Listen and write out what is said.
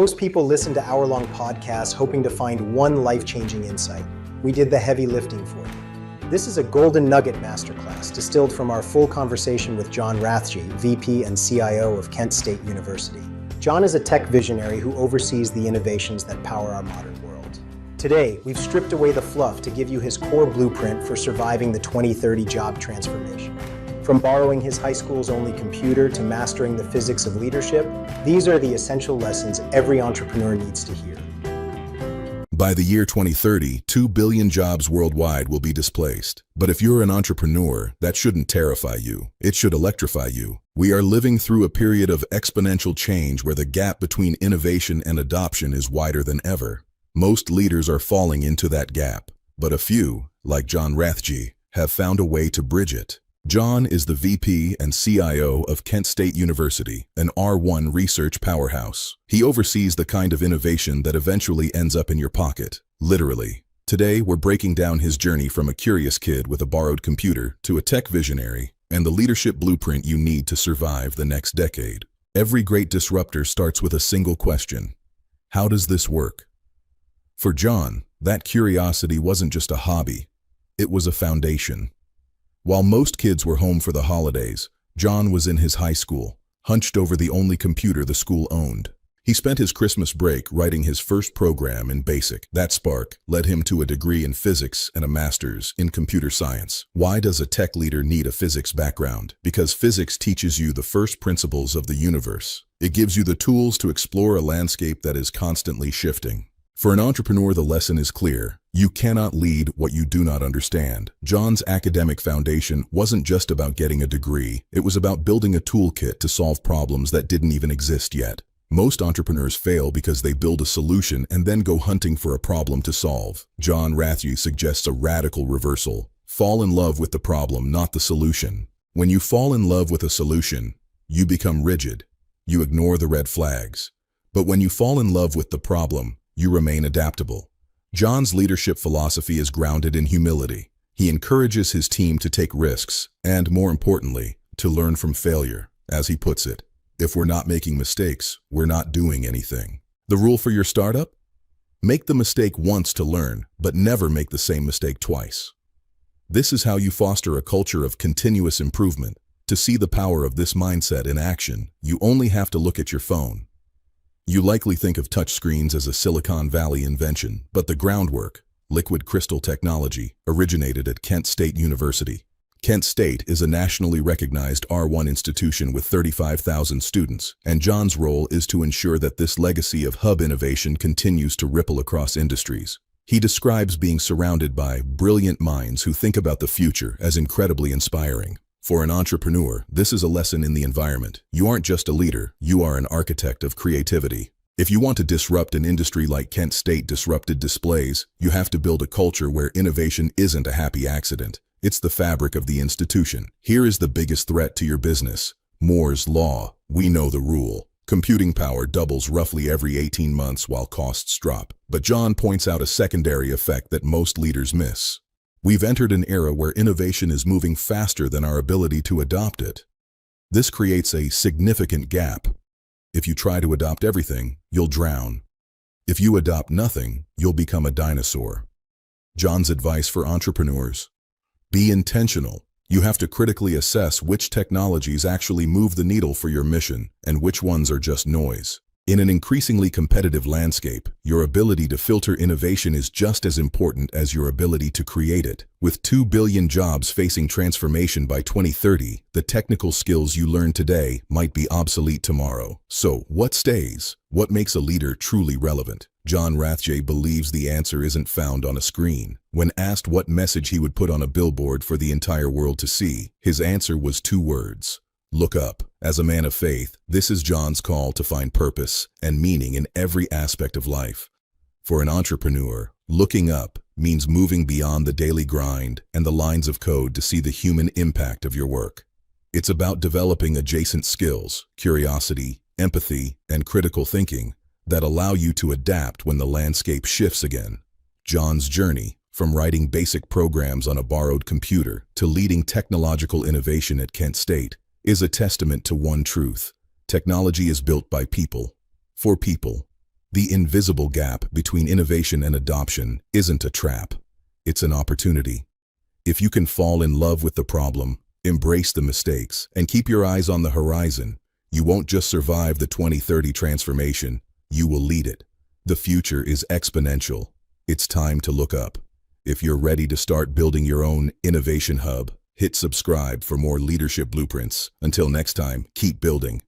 Most people listen to hour-long podcasts hoping to find one life-changing insight. We did the heavy lifting for you. This is a golden nugget masterclass distilled from our full conversation with John Rathje, VP and CIO of Kent State University. John is a tech visionary who oversees the innovations that power our modern world. Today, we've stripped away the fluff to give you his core blueprint for surviving the 2030 job transformation. From borrowing his high school's only computer to mastering the physics of leadership, these are the essential lessons every entrepreneur needs to hear. By the year 2030, 2 billion jobs worldwide will be displaced. But if you're an entrepreneur, that shouldn't terrify you. It should electrify you. We are living through a period of exponential change where the gap between innovation and adoption is wider than ever. Most leaders are falling into that gap, but a few, like John Rathje, have found a way to bridge it. John is the VP and CIO of Kent State University, an R1 research powerhouse. He oversees the kind of innovation that eventually ends up in your pocket, literally. Today, we're breaking down his journey from a curious kid with a borrowed computer to a tech visionary and the leadership blueprint you need to survive the next decade. Every great disruptor starts with a single question: how does this work? For John, that curiosity wasn't just a hobby, it was a foundation. While most kids were home for the holidays, John was in his high school, hunched over the only computer the school owned. He spent his Christmas break writing his first program in BASIC. That spark led him to a degree in physics and a master's in computer science. Why does a tech leader need a physics background? Because physics teaches you the first principles of the universe. It gives you the tools to explore a landscape that is constantly shifting. For an entrepreneur, the lesson is clear. You cannot lead what you do not understand. John's academic foundation wasn't just about getting a degree. It was about building a toolkit to solve problems that didn't even exist yet. Most entrepreneurs fail because they build a solution and then go hunting for a problem to solve. John Rathje suggests a radical reversal. Fall in love with the problem, not the solution. When you fall in love with a solution, you become rigid. You ignore the red flags. But when you fall in love with the problem, you remain adaptable. John's leadership philosophy is grounded in humility. He encourages his team to take risks and, more importantly, to learn from failure. As he puts it, if we're not making mistakes, we're not doing anything. The rule for your startup? Make the mistake once to learn, but never make the same mistake twice. This is how you foster a culture of continuous improvement. To see the power of this mindset in action, you only have to look at your phone. You likely think of touchscreens as a Silicon Valley invention, but the groundwork, liquid crystal technology, originated at Kent State University. Kent State is a nationally recognized R1 institution with 35,000 students, and John's role is to ensure that this legacy of hub innovation continues to ripple across industries. He describes being surrounded by brilliant minds who think about the future as incredibly inspiring. For an entrepreneur, this is a lesson in the environment. You aren't just a leader, you are an architect of creativity. If you want to disrupt an industry like Kent State disrupted displays, you have to build a culture where innovation isn't a happy accident. It's the fabric of the institution. Here is the biggest threat to your business: Moore's Law. We know the rule. Computing power doubles roughly every 18 months while costs drop. But John points out a secondary effect that most leaders miss. We've entered an era where innovation is moving faster than our ability to adopt it. This creates a significant gap. If you try to adopt everything, you'll drown. If you adopt nothing, you'll become a dinosaur. John's advice for entrepreneurs: be intentional. You have to critically assess which technologies actually move the needle for your mission and which ones are just noise. In an increasingly competitive landscape, your ability to filter innovation is just as important as your ability to create it. With 2 billion jobs facing transformation by 2030, the technical skills you learn today might be obsolete tomorrow. So, what stays? What makes a leader truly relevant? John Rathje believes the answer isn't found on a screen. When asked what message he would put on a billboard for the entire world to see, his answer was 2 words: look up. As a man of faith, this is John's call to find purpose and meaning in every aspect of life. For an entrepreneur, looking up means moving beyond the daily grind and the lines of code to see the human impact of your work. It's about developing adjacent skills, curiosity, empathy, and critical thinking that allow you to adapt when the landscape shifts again. John's journey, from writing basic programs on a borrowed computer to leading technological innovation at Kent State, is a testament to one truth: technology is built by people, for people, The invisible gap between innovation and adoption isn't a trap. It's an opportunity. If you can fall in love with the problem, embrace the mistakes, and keep your eyes on the horizon, you won't just survive the 2030 transformation, you will lead it. The future is exponential. It's time to look up. If you're ready to start building your own innovation hub, hit subscribe for more leadership blueprints. Until next time, keep building.